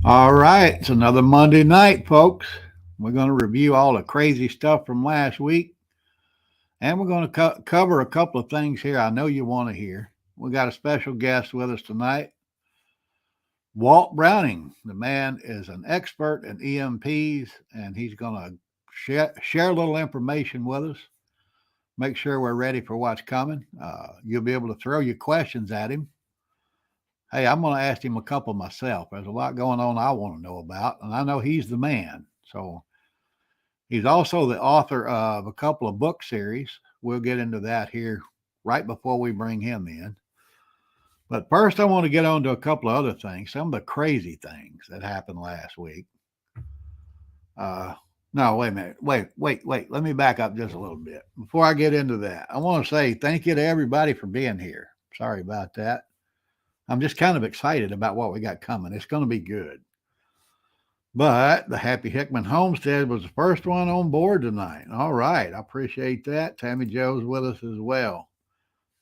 All right, it's another Monday night, folks. We're going to review all the crazy stuff from last week, and we're going to cover a couple of things here I know you want to hear. We got a special guest with us tonight, Walt Browning. The man is an expert in EMPs, and he's going to share a little information with us. Make sure we're ready for what's coming. You'll be able to throw your questions at him. Hey, I'm going to ask him a couple myself. There's a lot going on I want to know about, and I know he's the man. So he's also the author of a couple of book series. We'll get into that here right before we bring him in. But first, I want to get on to a couple of other things, some of the crazy things that happened last week. Uh, no, wait a minute. Wait. Let me back up just a little bit. Before I get into that, I want to say thank you to everybody for being here. Sorry about that. I'm just kind of excited about what we got coming. It's going to be good. But the Happy Hickman Homestead was the first one on board tonight. All right. I appreciate that. Tammy Joe's with us as well.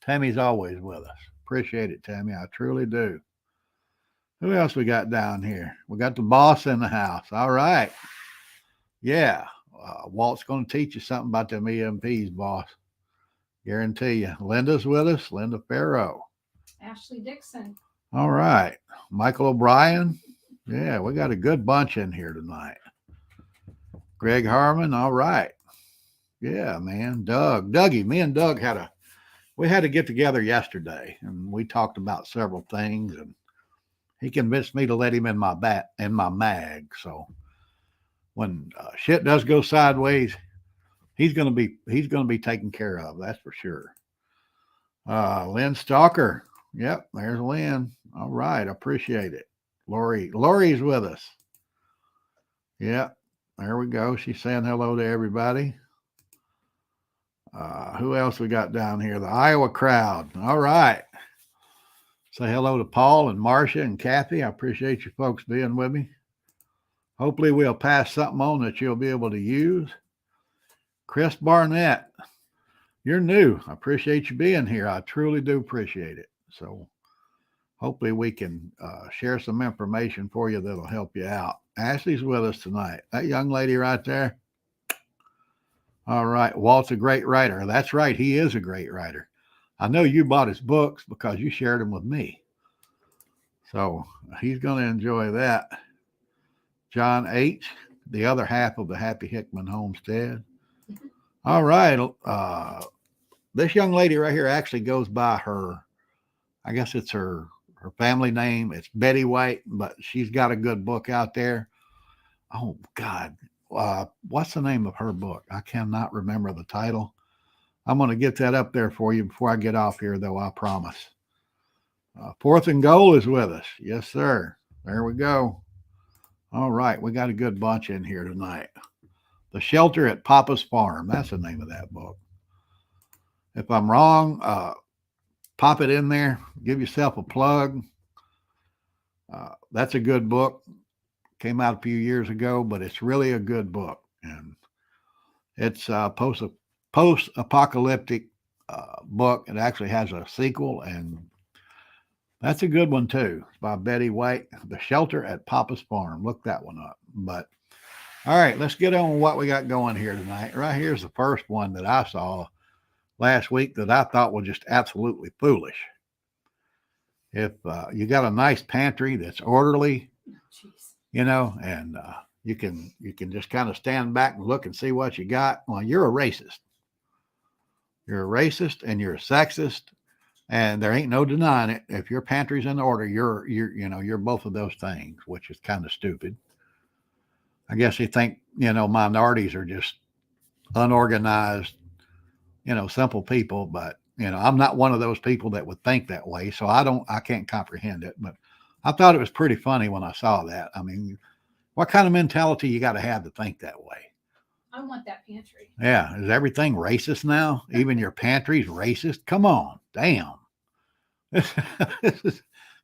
Tammy's always with us. Appreciate it, Tammy. I truly do. Who else we got down here? We got the boss in the house. All right. Yeah. Walt's going to teach you something about them EMPs, boss. Guarantee you. Linda's with us. Linda Farrow. Ashley Dixon. All right. Michael O'Brien. Yeah, we got a good bunch in here tonight. Greg Harmon. All right. Yeah, man. Dougie. Me and Doug we had to get together yesterday, and we talked about several things, and he convinced me to let him in my mag. So when shit does go sideways, he's gonna be taken care of. That's for sure. Lynn Stalker. Yep, there's Lynn. All right, appreciate it. Lori's with us. Yep, there we go. She's saying hello to everybody. Who else we got down here? The Iowa crowd. All right. Say hello to Paul and Marcia and Kathy. I appreciate you folks being with me. Hopefully we'll pass something on that you'll be able to use. Chris Barnett, you're new. I appreciate you being here. I truly do appreciate it. So hopefully we can share some information for you that'll help you out. Ashley's with us tonight. That young lady right there. All right. Walt's a great writer. That's right. He is a great writer. I know you bought his books because you shared them with me. So he's going to enjoy that. John H., the other half of the Happy Hickman Homestead. All right. This young lady right here actually goes by her, I guess it's her family name. It's Betty White, but she's got a good book out there. Oh, God. What's the name of her book? I cannot remember the title. I'm going to get that up there for you before I get off here, though, I promise. Fourth and Goal is with us. Yes, sir. There we go. All right. We got a good bunch in here tonight. The Shelter at Papa's Farm. That's the name of that book. If I'm wrong, pop it in there. Give yourself a plug. That's a good book. Came out a few years ago, but it's really a good book. And it's a post-apocalyptic book. It actually has a sequel, and that's a good one, too. It's by Betty White, The Shelter at Papa's Farm. Look that one up. But, all right, let's get on with what we got going here tonight. Right here's the first one that I saw last week that I thought was just absolutely foolish. If you got a nice pantry that's orderly, and you can just kind of stand back and look and see what you got. Well, you're a racist. You're a racist and you're a sexist, and there ain't no denying it. If your pantry's in order, you're both of those things, which is kind of stupid. I guess you think minorities are just unorganized, simple people, but I'm not one of those people that would think that way, so I can't comprehend it. But I thought it was pretty funny when I saw that. I mean, what kind of mentality you got to have to think that way? I want that pantry. Yeah. Is everything racist now? Even your pantry's racist? Come on. Damn. This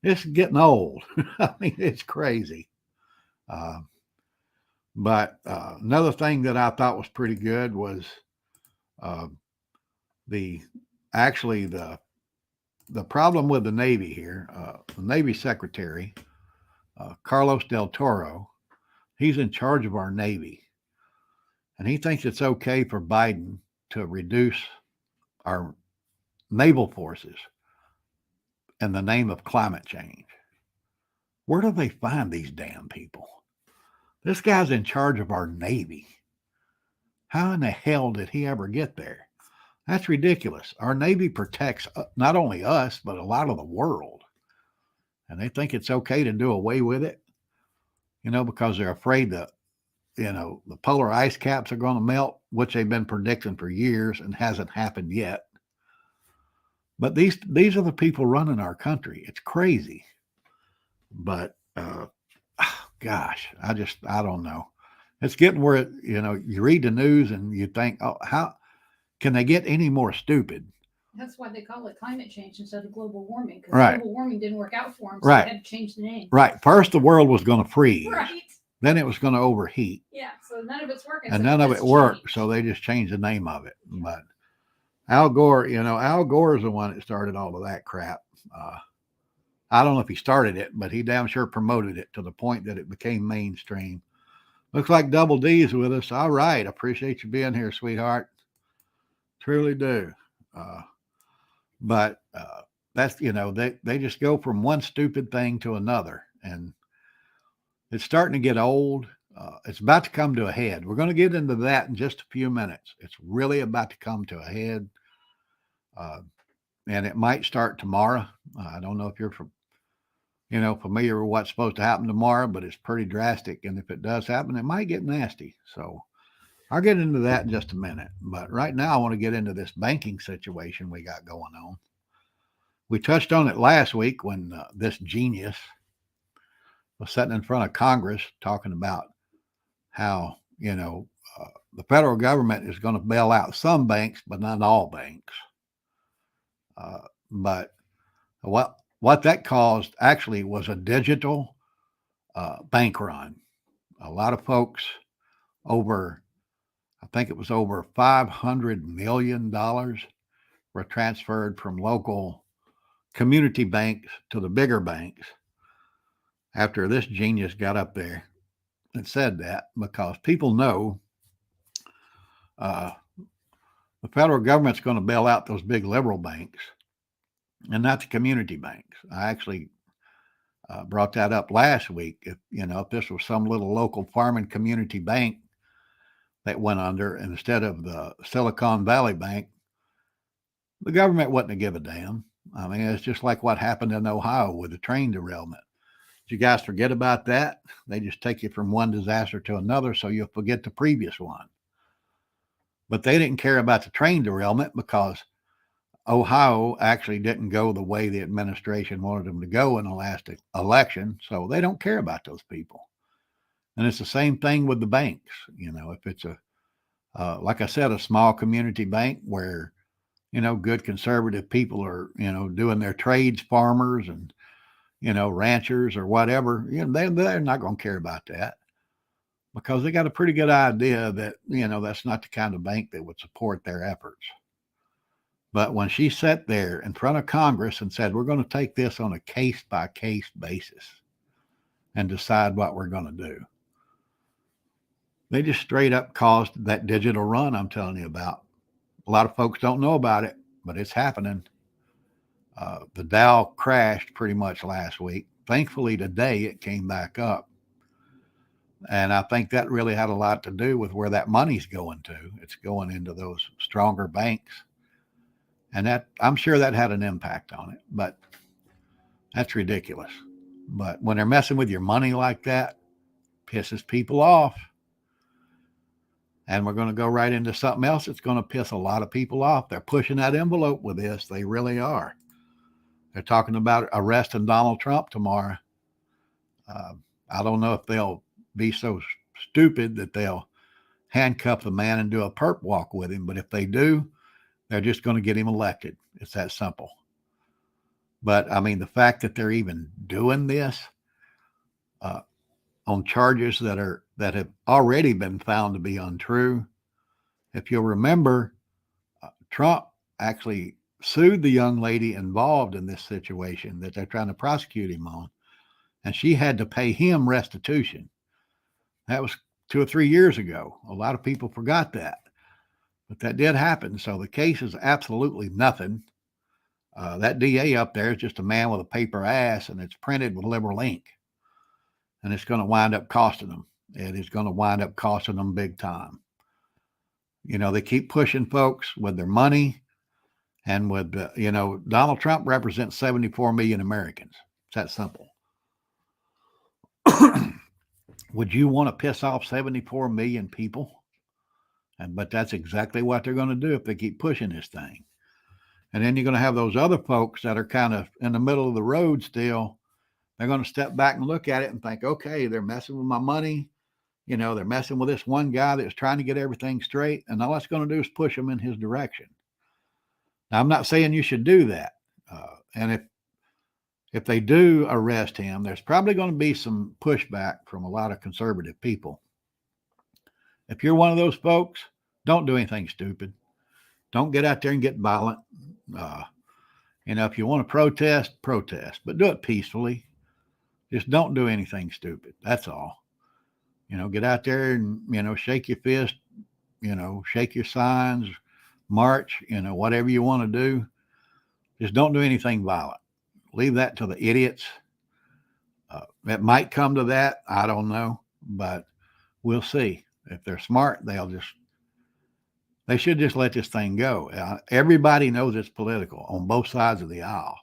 is getting old. I mean, it's crazy. But another thing that I thought was pretty good was the problem with the Navy here. The Navy secretary Carlos del Toro. He's in charge of our Navy, and he thinks it's okay for Biden to reduce our naval forces in the name of climate change. Where do they find these damn people? This guy's in charge of our Navy. How in the hell did he ever get there? That's ridiculous. Our Navy protects not only us, but a lot of the world. And they think it's okay to do away with it, because they're afraid that, the polar ice caps are going to melt, which they've been predicting for years and hasn't happened yet. But these are the people running our country. It's crazy. But gosh, I don't know. It's getting where you read the news and you think, oh, how can they get any more stupid? That's why they call it climate change instead of global warming, because Right. global warming didn't work out for them, so Right. they had to change the name. Right. First, the world was going to freeze. Right. Then it was going to overheat. Yeah. So none of it's working. And so none of let's it worked, change. so they just changed the name of it. But Al Gore, Al Gore is the one that started all of that crap. I don't know if he started it, but he damn sure promoted it to the point that it became mainstream. Looks like Double D's with us. All right. Appreciate you being here, sweetheart. Truly do. But that's, they just go from one stupid thing to another. And it's starting to get old. It's about to come to a head. We're going to get into that in just a few minutes. It's really about to come to a head. And it might start tomorrow. I don't know if you're familiar with what's supposed to happen tomorrow, but it's pretty drastic. And if it does happen, it might get nasty. So I'll get into that in just a minute. But right now, I want to get into this banking situation we got going on. We touched on it last week when this genius was sitting in front of Congress talking about how, the federal government is going to bail out some banks, but not all banks. But what that caused actually was a digital bank run. A lot of folks I think it was over $500 million were transferred from local community banks to the bigger banks after this genius got up there and said that, because people know the federal government's going to bail out those big liberal banks and not the community banks. I actually brought that up last week. If this was some little local farming community bank that went under instead of the Silicon Valley Bank, the government wouldn't give a damn. I mean, it's just like what happened in Ohio with the train derailment. Did you guys forget about that? They just take you from one disaster to another so you'll forget the previous one. But they didn't care about the train derailment because Ohio actually didn't go the way the administration wanted them to go in the last election. So they don't care about those people. And it's the same thing with the banks. If it's like I said, a small community bank where, good conservative people are, doing their trades, farmers and, ranchers or whatever, they're not going to care about that because they got a pretty good idea that, that's not the kind of bank that would support their efforts. But when she sat there in front of Congress and said, we're going to take this on a case-by-case basis and decide what we're going to do, they just straight up caused that digital run I'm telling you about. A lot of folks don't know about it, but it's happening. The Dow crashed pretty much last week. Thankfully, today it came back up. And I think that really had a lot to do with where that money's going to. It's going into those stronger banks. And that, I'm sure that had an impact on it, but that's ridiculous. But when they're messing with your money like that, pisses people off. And we're going to go right into something else that's going to piss a lot of people off. They're pushing that envelope with this. They really are. They're talking about arresting Donald Trump tomorrow. I don't know if they'll be so stupid that they'll handcuff the man and do a perp walk with him. But if they do, they're just going to get him elected. It's that simple. But I mean, the fact that they're even doing this on charges that have already been found to be untrue. If you'll remember, Trump actually sued the young lady involved in this situation that they're trying to prosecute him on. and she had to pay him restitution. That was 2 or 3 years ago. A lot of people forgot that, but that did happen. So the case is absolutely nothing. That DA up there is just a man with a paper ass, and it's printed with liberal ink, and it's going to wind up costing them. It is going to wind up costing them big time. They keep pushing folks with their money, and with Donald Trump represents 74 million Americans. It's that simple. Would you want to piss off 74 million people? But that's exactly what they're going to do if they keep pushing this thing. And then you're going to have those other folks that are kind of in the middle of the road still. They're going to step back and look at it and think, okay, they're messing with my money. They're messing with this one guy that's trying to get everything straight. And all that's going to do is push them in his direction. Now, I'm not saying you should do that. And if they do arrest him, there's probably going to be some pushback from a lot of conservative people. If you're one of those folks, don't do anything stupid. Don't get out there and get violent. If you want to protest, but do it peacefully. Just don't do anything stupid. That's all. Get out there and, shake your fist, shake your signs, march, whatever you want to do. Just don't do anything violent. Leave that to the idiots. It might come to that. I don't know, but we'll see. If they're smart, they should just let this thing go. Everybody knows it's political on both sides of the aisle.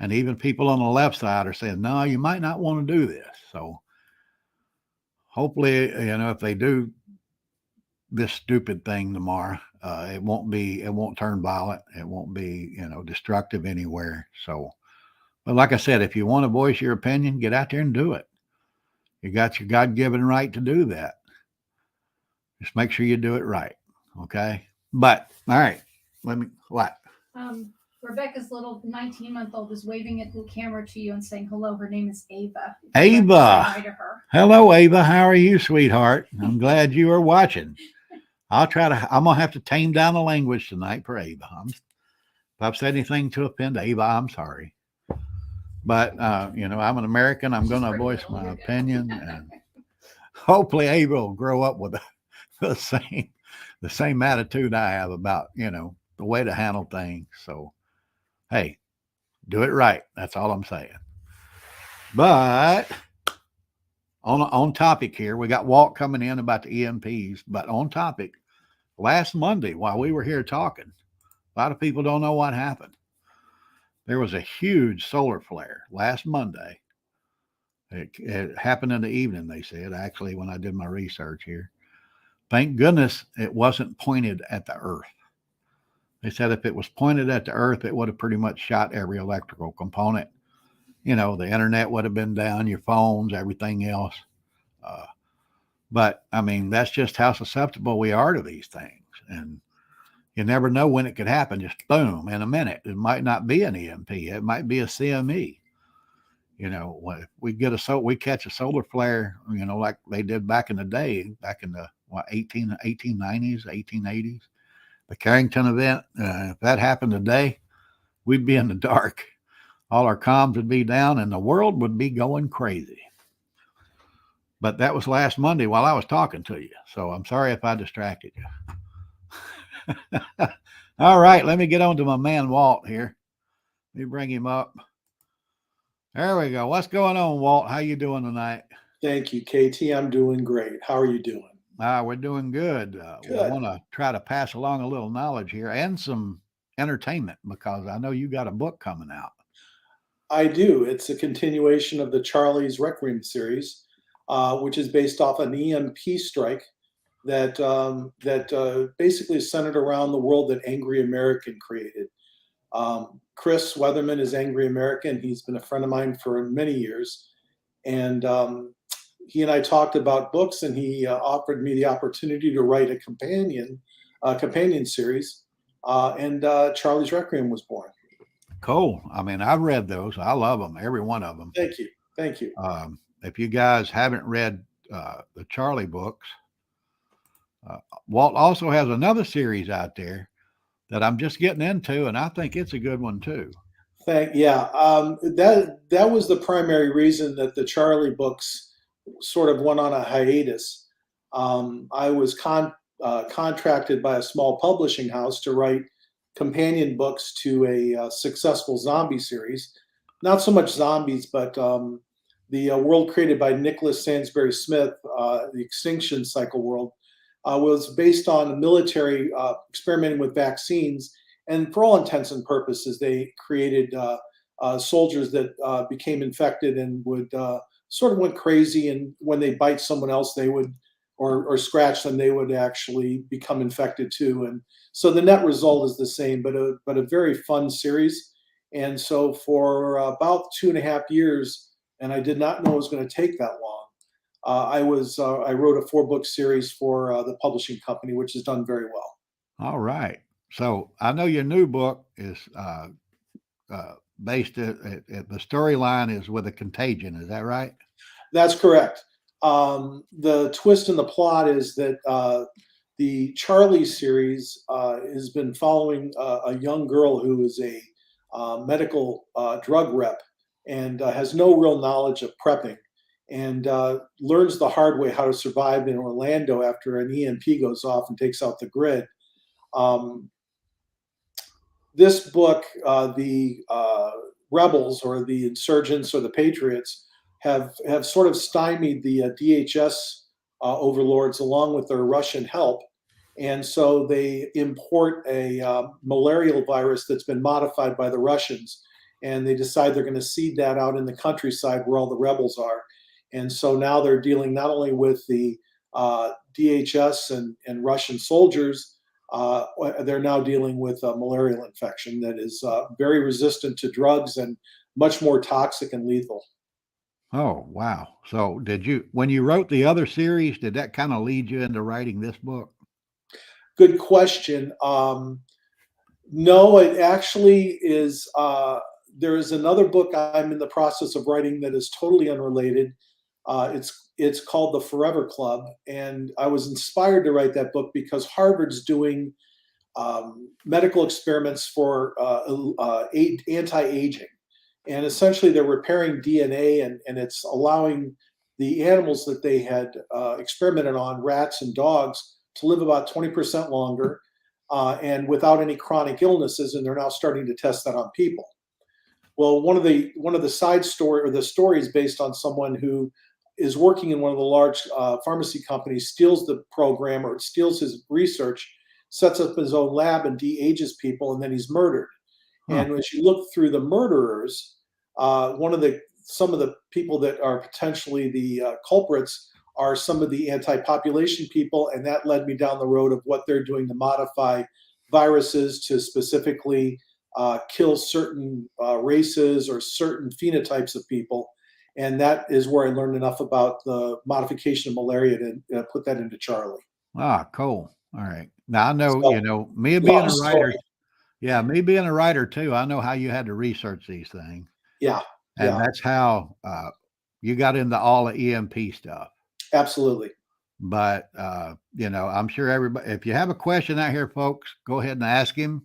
And even people on the left side are saying, no, you might not want to do this. So hopefully, if they do this stupid thing tomorrow, it won't turn violent. It won't be, destructive anywhere. So, but like I said, if you want to voice your opinion, get out there and do it. You got your God-given right to do that. Just make sure you do it right. Okay. But all right. What? Rebecca's little 19-month-old is waving at the camera to you and saying hello. Her name is Ava. Ava. Hi to her. Hello, Ava. How are you, sweetheart? I'm glad you are watching. I'm going to have to tame down the language tonight for Ava. If I've said anything to offend Ava, I'm sorry. But, I'm an American. I'm going to voice my opinion. And hopefully Ava will grow up with the same attitude I have about, the way to handle things. So, hey, do it right. That's all I'm saying. But on topic here, we got Walt coming in about the EMPs, but on topic, last Monday while we were here talking, a lot of people don't know what happened. There was a huge solar flare last Monday. It happened in the evening, they said, actually, when I did my research here. Thank goodness it wasn't pointed at the earth. They said if it was pointed at the earth, it would have pretty much shot every electrical component. The internet would have been down, your phones, everything else. But, that's just how susceptible we are to these things. And you never know when it could happen. Just boom, in a minute. It might not be an EMP. It might be a CME. If we catch a solar flare, like they did back in the day, back in the 1890s, 1880s. The Carrington event, if that happened today, we'd be in the dark. All our comms would be down and the world would be going crazy. But that was last Monday while I was talking to you. So I'm sorry if I distracted you. All right, let me get on to my man Walt here. Let me bring him up. There we go. What's going on, Walt? How you doing tonight? Thank you, KT. I'm doing great. How are you doing? We're doing good. We want to try to pass along a little knowledge here and some entertainment because I know you got a book coming out. I do. It's a continuation of the Charlie's Requiem series, which is based off an EMP strike that basically is centered around the world that Angry American created. Chris Weatherman is Angry American. He's been a friend of mine for many years, and he and I talked about books, and he offered me the opportunity to write a companion series, and Charlie's Requiem was born. Cool. I've read those. I love them, every one of them. Thank you. If you guys haven't read the Charlie books, Walt also has another series out there that I'm just getting into, and I think it's a good one too. That was the primary reason that the Charlie books sort of went on a hiatus. I was contracted by a small publishing house to write companion books to a successful zombie series. Not so much zombies, but the world created by Nicholas Sansbury Smith, the Extinction Cycle world, was based on the military experimenting with vaccines. And for all intents and purposes, they created soldiers that became infected and would sort of went crazy. And when they bite someone else, they would, or scratch them, they would actually become infected too. And so the net result is the same, but a very fun series. And so for about 2.5 years, and I did not know it was going to take that long. I wrote a 4-book series for the publishing company, which has done very well. All right. So I know your new book is based the storyline is with a contagion. Is that right? That's correct. The twist in the plot is that the Charlie series has been following a young girl who is a medical drug rep and has no real knowledge of prepping, and learns the hard way how to survive in Orlando after an EMP goes off and takes out the grid. This book, the rebels or the insurgents or the patriots have sort of stymied the DHS overlords along with their Russian help. And so they import a malarial virus that's been modified by the Russians. And they decide they're going to seed that out in the countryside where all the rebels are. And so now they're dealing not only with the DHS and Russian soldiers, they're now dealing with a malarial infection that is very resistant to drugs and much more toxic and lethal. Oh, wow. So when you wrote the other series, did that kind of lead you into writing this book? Good question. No, it actually is. There is another book I'm in the process of writing that is totally unrelated. It's called The Forever Club, and I was inspired to write that book because Harvard's doing medical experiments for anti-aging, and essentially they're repairing DNA, and it's allowing the animals that they had experimented on, rats and dogs, to live about 20% longer and without any chronic illnesses, and they're now starting to test that on people. Well, one of the side story or the story is based on someone who is working in one of the large pharmacy companies, steals the program or steals his research, sets up his own lab and de-ages people, and then he's murdered. And as you look through the murderers, some of the people that are potentially the culprits are some of the anti-population people, and that led me down the road of what they're doing to modify viruses to specifically kill certain races or certain phenotypes of people. And that is where I learned enough about the modification of malaria to put that into Charlie. Ah, cool. All right. Now I know, So, me being a writer. story. Yeah, me being a writer too, I know how you had to research these things. Yeah, And yeah, that's how you got into all the EMP stuff. absolutely. But I'm sure everybody, if you have a question out here, folks, go ahead and ask him.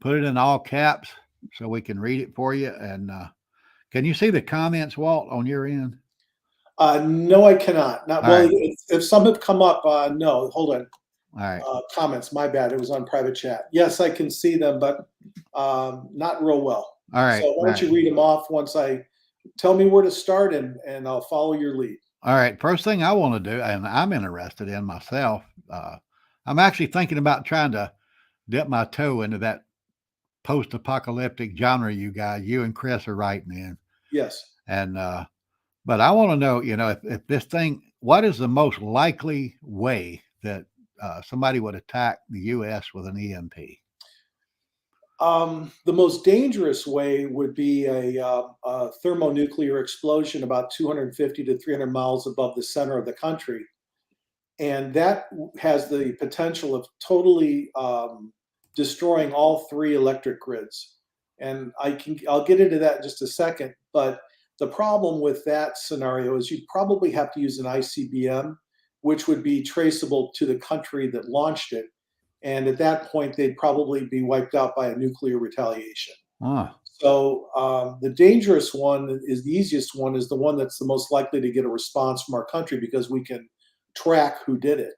Put it in all caps so we can read it for you. And can you see the comments, Walt, on your end? No, I cannot. Not All well. right. If some have come up, no. Hold on. All right. Comments. My bad. It was on private chat. Yes, I can see them, but not real well. All right. So why don't you read them off once I tell me where to start, and I'll follow your lead. All right. First thing I want to do, and I'm interested in myself, I'm actually thinking about trying to dip my toe into that post-apocalyptic genre you and Chris are writing in. Yes. And but I want to know, if this thing, what is the most likely way that somebody would attack the U.S. with an EMP? The most dangerous way would be a thermonuclear explosion about 250 to 300 miles above the center of the country. And that has the potential of totally destroying all 3 electric grids. And I'll get into that in just a second. But the problem with that scenario is you'd probably have to use an ICBM, which would be traceable to the country that launched it. And at that point, they'd probably be wiped out by a nuclear retaliation. So the dangerous one is the easiest one, is the one that's the most likely to get a response from our country because we can track who did it.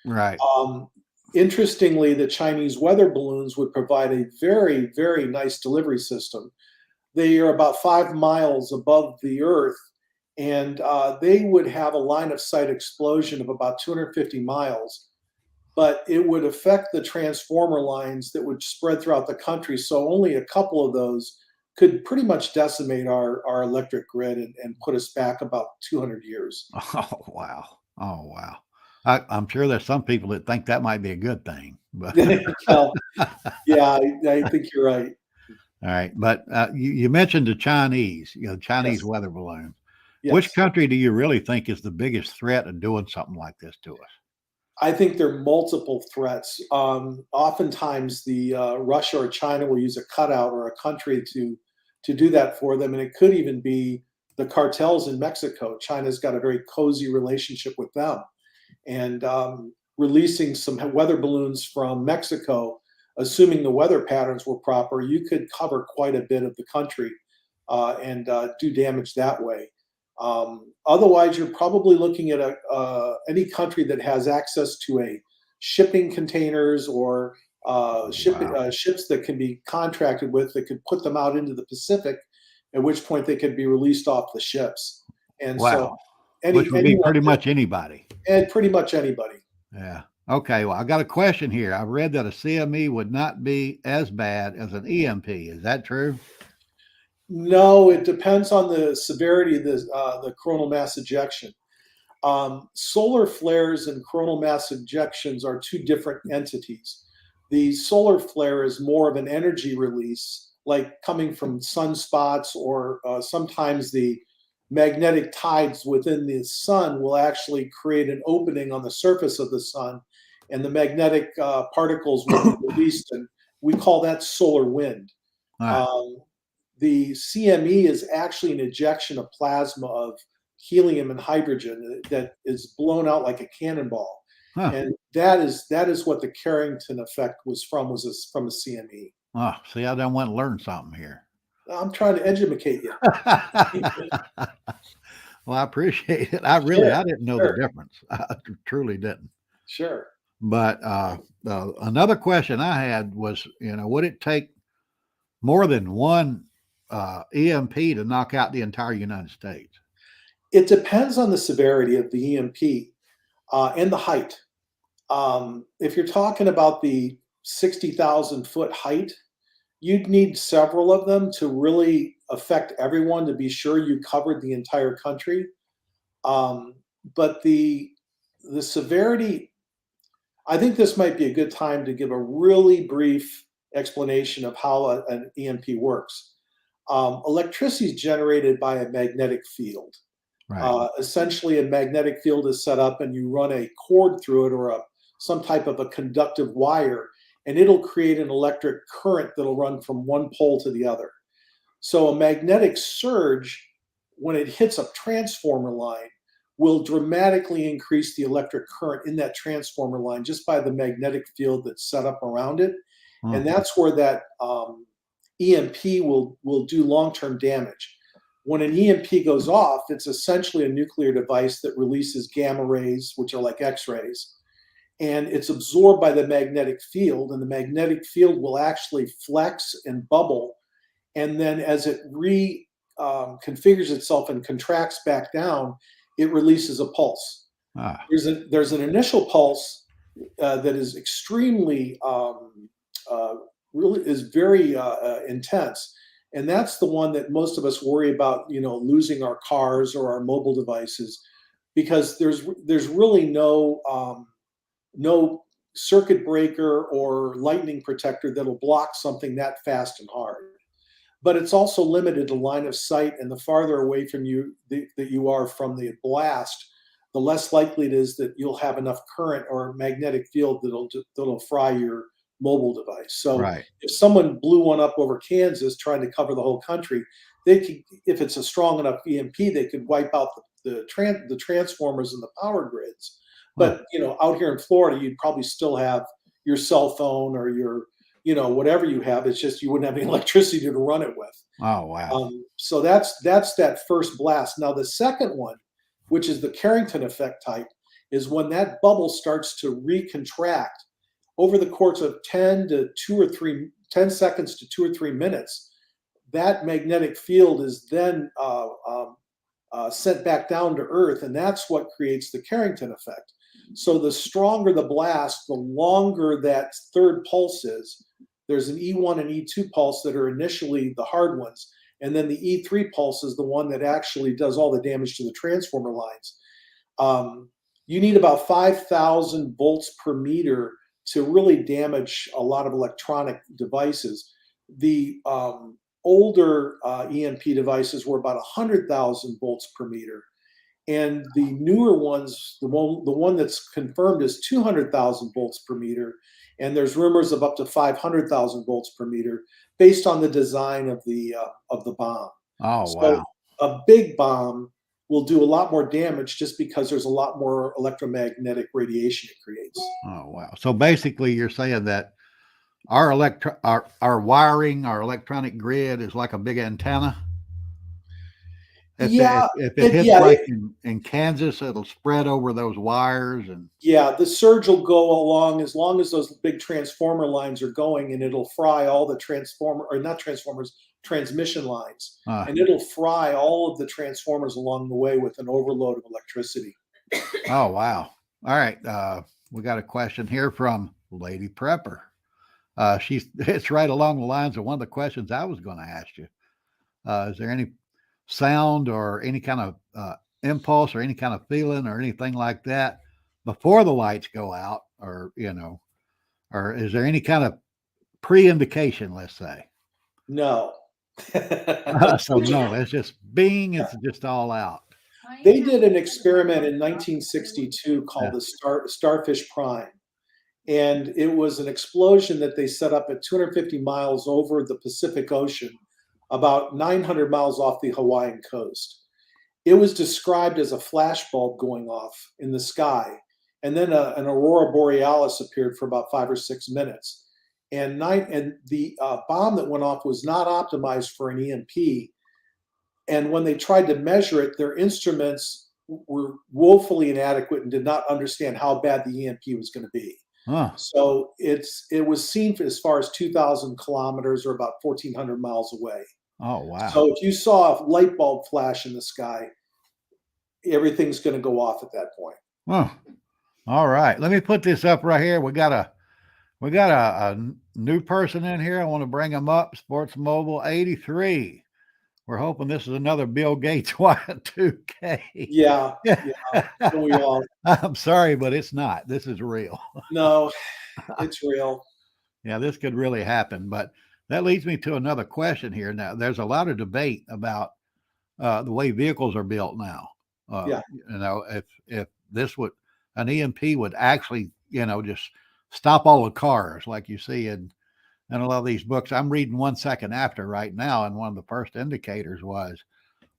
Right. Um, Interestingly, the Chinese weather balloons would provide a very, very nice delivery system. They are about 5 miles above the Earth, and they would have a line of sight explosion of about 250 miles, but it would affect the transformer lines that would spread throughout the country. So only a couple of those could pretty much decimate our electric grid and put us back about 200 years. Oh, wow. Oh, wow. I'm sure there's some people that think that might be a good thing, but Well, yeah, I think you're right. all right. But you mentioned the Chinese, Chinese Yes, weather balloon. Which yes. country do you really think is the biggest threat of doing something like this to us? I think there are multiple threats. Oftentimes, the Russia or China will use a cutout or a country to do that for them, and it could even be the cartels in Mexico. China's got a very cozy relationship with them, and releasing some weather balloons from Mexico, assuming the weather patterns were proper, you could cover quite a bit of the country and do damage that way. Otherwise, you're probably looking at any country that has access to a shipping containers or Wow. ships that can be contracted with that could put them out into the Pacific, at which point they could be released off the ships. And so, Wow. Which would be anyone pretty could, much anybody. and pretty much anybody. Yeah. Okay. Well, I got a question here. I read that a CME would not be as bad as an EMP. Is that true? No, it depends on the severity of the coronal mass ejection. Solar flares and coronal mass ejections are two different entities. The solar flare is more of an energy release, like coming from sunspots, or sometimes the magnetic tides within the sun will actually create an opening on the surface of the sun, and the magnetic particles will be released, and we call that solar wind. Ah, Um, the CME is actually an ejection of plasma of helium and hydrogen that is blown out like a cannonball, huh. and that is what the Carrington effect was from a CME. Oh, see, I done went and learned something here. I'm trying to educate you. Well, I appreciate it. Sure, I didn't know the sure, difference. I truly didn't. sure. But another question I had was, would it take more than one EMP to knock out the entire United States? It depends on the severity of the EMP and the height. If you're talking about the 60,000-foot height, you'd need several of them to really affect everyone to be sure you covered the entire country. Um, but the severity, I think this might be a good time to give a really brief explanation of how an EMP works. Electricity is generated by a magnetic field. Right. Essentially, a magnetic field is set up, and you run a cord through it, or some type of a conductive wire, and it'll create an electric current that'll run from one pole to the other. So a magnetic surge, when it hits a transformer line, will dramatically increase the electric current in that transformer line just by the magnetic field that's set up around it. Huh. And that's where that EMP will do long-term damage. When an EMP goes off, it's essentially a nuclear device that releases gamma rays, which are like X-rays, and it's absorbed by the magnetic field, and the magnetic field will actually flex and bubble, and then as it configures itself and contracts back down, it releases a pulse. Ah, There's an initial pulse that is extremely really is very intense, and that's the one that most of us worry about, losing our cars or our mobile devices, because there's really no circuit breaker or lightning protector that'll block something that fast and hard. But it's also limited to line of sight, and the farther away from you that you are from the blast, the less likely it is that you'll have enough current or magnetic field that'll fry your mobile device. So right. if someone blew one up over Kansas trying to cover the whole country, they could, if it's a strong enough EMP, they could wipe out the transformers and the power grids. Huh. But out here in Florida, you'd probably still have your cell phone or whatever you have. It's just you wouldn't have any electricity to run it with. Oh, wow. So that's that first blast. Now the second one, which is the Carrington effect type, is when that bubble starts to recontract over the course of 10 seconds to 2 or 3 minutes. That magnetic field is then sent back down to Earth, and that's what creates the Carrington effect. So the stronger the blast, the longer that third pulse is. There's an E1 and E2 pulse that are initially the hard ones, and then the E3 pulse is the one that actually does all the damage to the transformer lines. You need about 5,000 volts per meter to really damage a lot of electronic devices. The older EMP devices were about 100,000 volts per meter. And the newer ones, the one that's confirmed is 200,000 volts per meter. And there's rumors of up to 500,000 volts per meter based on the design of the bomb. Oh, So wow. a big bomb will do a lot more damage just because there's a lot more electromagnetic radiation it creates. Oh, wow. So basically you're saying that our wiring, our electronic grid is like a big antenna. If it hits like in Kansas, it'll spread over those wires and the surge will go along as long as those big transformer lines are going, and it'll fry all the transmission lines, and it'll fry all of the transformers along the way with an overload of electricity. Oh, wow. All right. We got a question here from Lady Prepper. It's right along the lines of one of the questions I was going to ask you. Is there any sound or any kind of impulse or any kind of feeling or anything like that before the lights go out, or or is there any kind of pre-indication, let's say? No. So no, it's just it's just all out. They did an experiment in 1962 called the Starfish Prime. And it was an explosion that they set up at 250 miles over the Pacific Ocean, about 900 miles off the Hawaiian coast. It was described as a flashbulb going off in the sky. And then an aurora borealis appeared for about 5 or 6 minutes. And the bomb that went off was not optimized for an EMP. And when they tried to measure it, their instruments were woefully inadequate and did not understand how bad the EMP was going to be. Huh. So it was seen as far as 2,000 kilometers or about 1,400 miles away. Oh, wow. So if you saw a light bulb flash in the sky, everything's going to go off at that point. Huh. All right. Let me put this up right here. We got a new person in here. I want to bring them up. Sports Mobile 83. We're hoping this is another Bill Gates Y2K. Yeah. We all. I'm sorry, but it's not. This is real. No, it's real. Yeah, this could really happen. But that leads me to another question here. Now, there's a lot of debate about the way vehicles are built now. If this an EMP would actually, just stop all the cars like you see in a lot of these books. I'm reading 1 Second After right now, and one of the first indicators was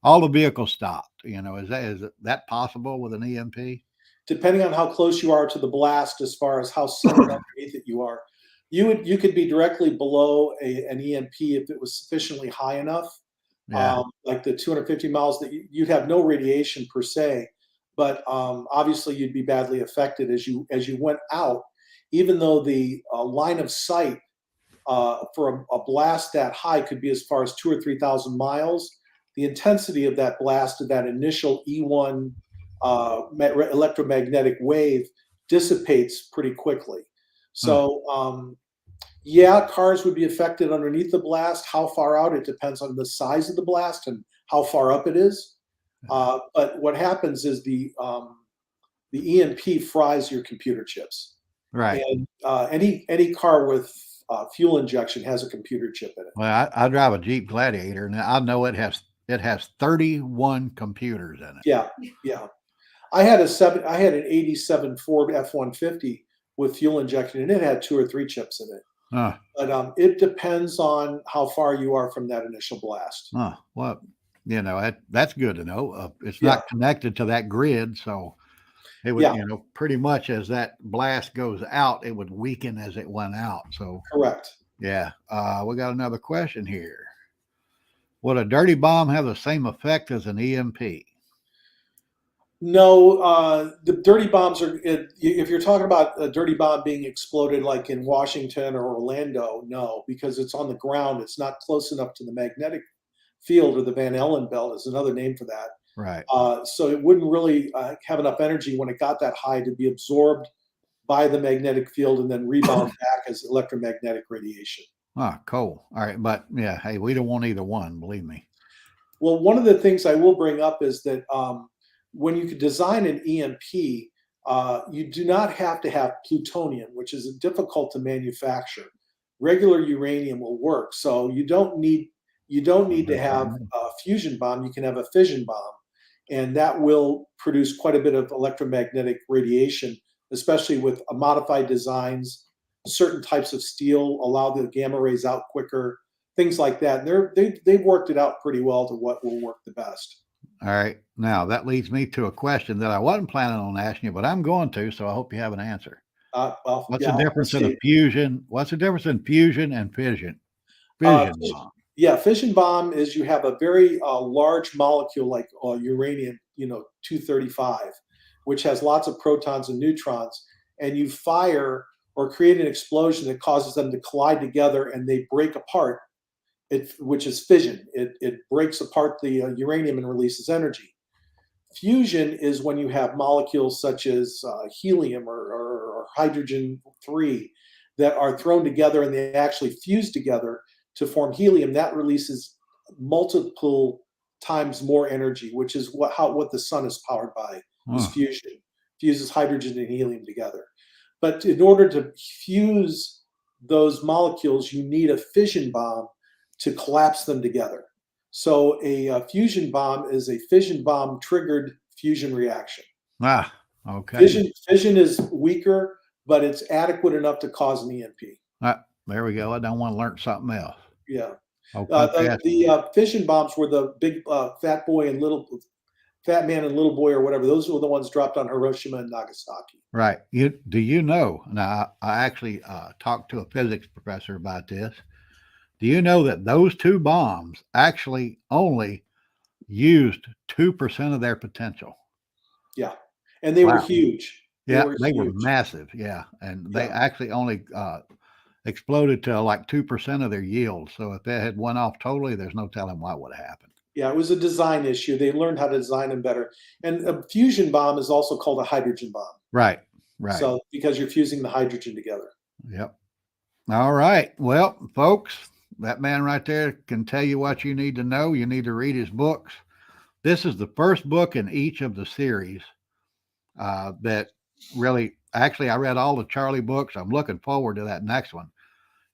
all the vehicles stopped. Is that possible with an EMP? Depending on how close you are to the blast, as far as how centered underneath it you are, you could be directly below an EMP if it was sufficiently high enough. Yeah. Like the 250 miles, that you'd have no radiation per se, but obviously you'd be badly affected as you went out. Even though the line of sight for a blast that high could be as far as 2,000 or 3,000 miles, the intensity of that blast, of that initial E1 electromagnetic wave, dissipates pretty quickly. So, cars would be affected underneath the blast. How far out, it depends on the size of the blast and how far up it is. But what happens is the EMP fries your computer chips. Right. And any car with fuel injection has a computer chip in it. Well, I drive a Jeep Gladiator, and I know it has 31 computers in it. Yeah. I had an '87 Ford F-150 with fuel injection, and it had 2 or 3 chips in it. But it depends on how far you are from that initial blast. Well, that's good to know. It's not connected to that grid, so it would, pretty much as that blast goes out, it would weaken as it went out. So correct. Yeah. We got another question here. Would a dirty bomb have the same effect as an EMP? No, the dirty bombs are. If you're talking about a dirty bomb being exploded, like in Washington or Orlando, no, because it's on the ground. It's not close enough to the magnetic field, or the Van Allen belt is another name for that. Right. So it wouldn't really have enough energy when it got that high to be absorbed by the magnetic field and then rebound back as electromagnetic radiation. Ah, cool. All right. But yeah, hey, we don't want either one, believe me. Well, one of the things I will bring up is that when you could design an EMP, you do not have to have plutonium, which is difficult to manufacture. Regular uranium will work, so you don't need to have a fusion bomb. You can have a fission bomb, and that will produce quite a bit of electromagnetic radiation, especially with modified designs. Certain types of steel allow the gamma rays out quicker, things like that. They've worked it out pretty well to what will work the best. All right. Now that leads me to a question that I wasn't planning on asking you, but I'm going to, so I hope you have an answer. What's the difference in a fusion? What's the difference in fusion and fission? Fission bomb. Yeah, fission bomb is you have a very large molecule like uranium, 235, which has lots of protons and neutrons, and you fire or create an explosion that causes them to collide together and they break apart. Which is fission. It breaks apart the uranium and releases energy. Fusion is when you have molecules such as helium or hydrogen-3 that are thrown together and they actually fuse together to form helium. That releases multiple times more energy, which is what the sun is powered by, is fusion. Fuses hydrogen and helium together. But in order to fuse those molecules, you need a fission bomb to collapse them together. So a fusion bomb is a fission bomb triggered fusion reaction. Ah, okay. Fission is weaker, but it's adequate enough to cause an EMP. There we go. I don't want to learn something else. Yeah. Okay. The fission bombs were the big fat man and little boy or whatever. Those were the ones dropped on Hiroshima and Nagasaki. Right. Do you know? Now, I actually talked to a physics professor about this. Do you know that those two bombs actually only used 2% of their potential? Yeah. And they were huge. They were massive. Yeah. And they actually only exploded to like 2% of their yield. So if they had went off totally, there's no telling what would have happened. Yeah, it was a design issue. They learned how to design them better. And a fusion bomb is also called a hydrogen bomb. Right. So because you're fusing the hydrogen together. Yep. All right. Well, folks, that man right there can tell you what you need to know. You need to read his books. This is the first book in each of the series that really, actually, I read all the Charlie books. I'm looking forward to that next one.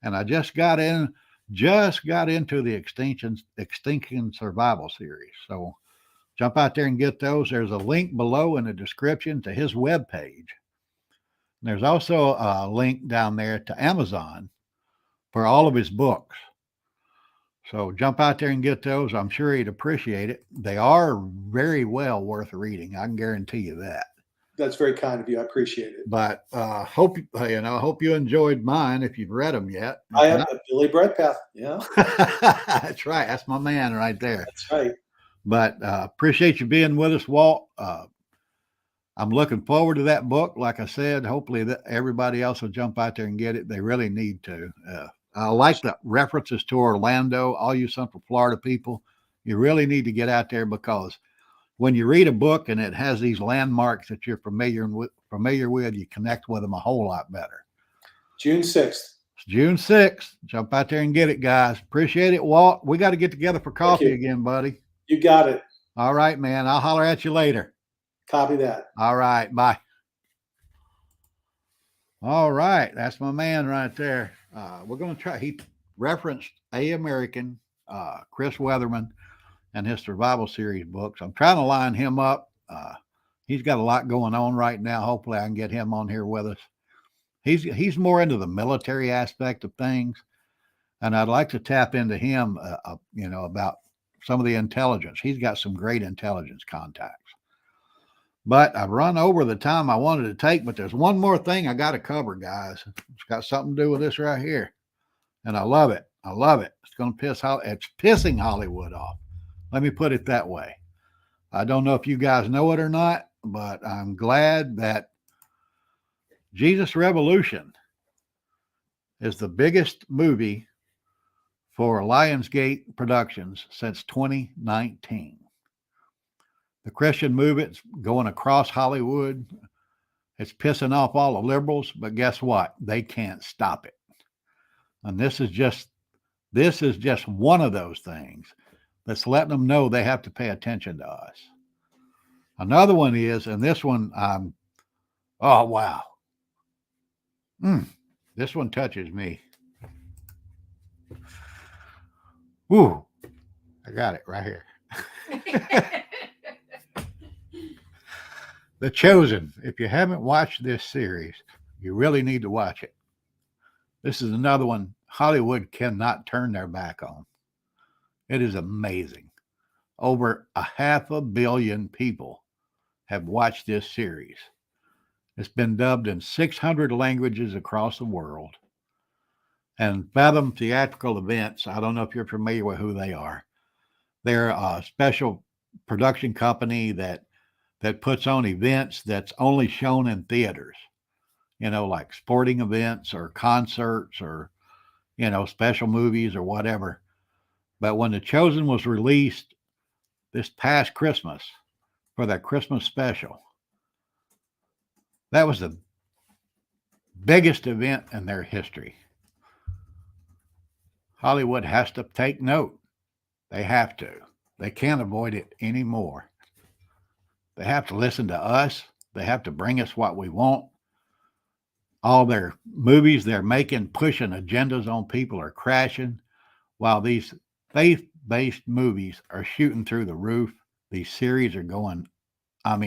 And I just got into the Extinction Survival series. So jump out there and get those. There's a link below in the description to his webpage. There's also a link down there to Amazon for all of his books. So jump out there and get those. I'm sure he'd appreciate it. They are very well worth reading. I can guarantee you that. That's very kind of you. I appreciate it. But hope you enjoyed mine if you've read them yet. I have a Billy Bradpath. Yeah. That's right. That's my man right there. That's right. But appreciate you being with us, Walt. I'm looking forward to that book. Like I said, hopefully everybody else will jump out there and get it. They really need to. I like the references to Orlando, all you Central Florida people. You really need to get out there because when you read a book and it has these landmarks that you're familiar with, you connect with them a whole lot better. June 6th. It's June 6th. Jump out there and get it, guys. Appreciate it, Walt. We got to get together for coffee again, buddy. You got it. All right, man. I'll holler at you later. Copy that. All right. Bye. All right. That's my man right there. We're going to try. He referenced A American, Chris Weatherman, and his survival series books. I'm trying to line him up. He's got a lot going on right now. Hopefully I can get him on here with us. He's more into the military aspect of things. And I'd like to tap into him, about some of the intelligence. He's got some great intelligence contacts. But I've run over the time I wanted to take, but there's one more thing I got to cover, guys. It's got something to do with this right here. And I love it. I love it. It's pissing Hollywood off. Let me put it that way. I don't know if you guys know it or not, but I'm glad that Jesus Revolution is the biggest movie for Lionsgate Productions since 2019. The Christian movement's going across Hollywood. It's pissing off all the liberals, but guess what? They can't stop it. And this is just one of those things that's letting them know they have to pay attention to us. Another one is, and this one, oh wow, this one touches me. Ooh, I got it right here. The Chosen. If you haven't watched this series, you really need to watch it. This is another one Hollywood cannot turn their back on. It is amazing. Over 500 million people have watched this series. It's been dubbed in 600 languages across the world. And Fathom Theatrical Events, I don't know if you're familiar with who they are. They're a special production company that puts on events that's only shown in theaters, like sporting events or concerts or, special movies or whatever. But when The Chosen was released this past Christmas for their Christmas special, that was the biggest event in their history. Hollywood has to take note. They have to. They can't avoid it anymore. They have to listen to us. They have to bring us what we want. All their movies they're making, pushing agendas on people are crashing, while these faith-based movies are shooting through the roof. These series are going,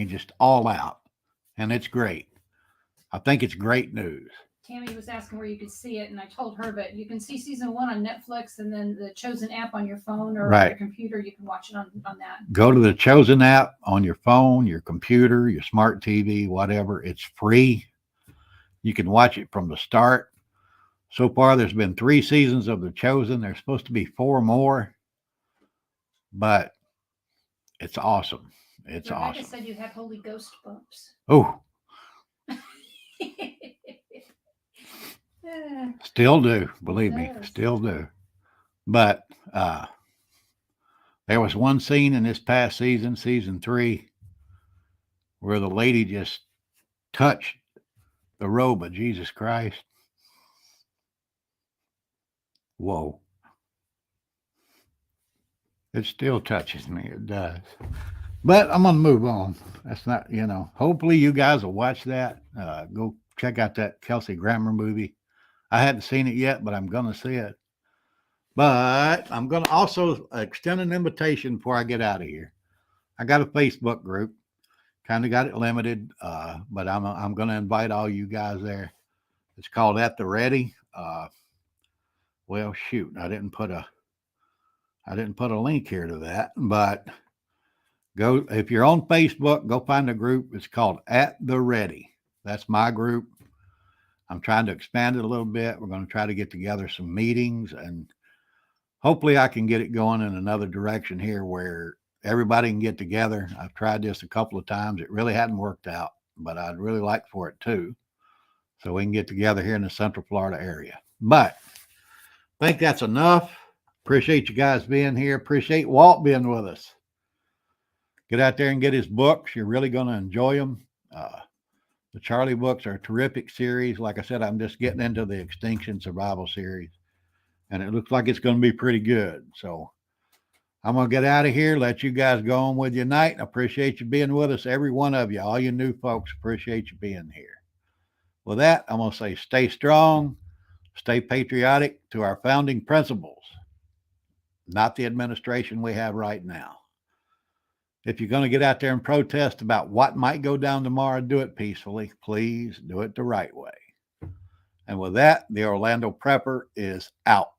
just all out. And it's great. I think it's great news. Tammy was asking where you could see it, and I told her, but you can see season 1 on Netflix, and then the Chosen app on your phone or on your computer. You can watch it on that. Go to the Chosen app on your phone, your computer, your smart TV, whatever. It's free. You can watch it from the start. So far, there's been 3 seasons of The Chosen. There's supposed to be 4 more, but it's awesome. It's Rebecca awesome. said you had Holy Ghost bumps. Oh, still do, believe me, still do. But there was one scene in this past season, season 3, where the lady just touched the robe of Jesus Christ. Whoa. It still touches me. It does. But I'm going to move on. That's not, hopefully you guys will watch that. Go check out that Kelsey Grammer movie. I hadn't seen it yet, but I'm going to see it. But I'm going to also extend an invitation before I get out of here. I got a Facebook group. Kind of got it limited, but I'm going to invite all you guys there. It's called At the Ready. Well, shoot, I didn't put a link here to that, but go, if you're on Facebook, go find a group. It's called At the Ready. That's my group. I'm trying to expand it a little bit. We're going to try to get together some meetings, and hopefully I can get it going in another direction here where everybody can get together. I've tried this a couple of times. It really hadn't worked out, but I'd really like for it too. So we can get together here in the Central Florida area. But I think that's enough. Appreciate you guys being here. Appreciate Walt being with us. Get out there and get his books. You're really going to enjoy them. The Charlie books are a terrific series. Like I said, I'm just getting into the Extinction Survival series, and it looks like it's going to be pretty good. So I'm going to get out of here, let you guys go on with your night. I appreciate you being with us, every one of you. All you new folks, appreciate you being here. With that, I'm going to say stay strong, stay patriotic to our founding principles, not the administration we have right now. If you're going to get out there and protest about what might go down tomorrow, do it peacefully. Please do it the right way. And with that, the Orlando Prepper is out.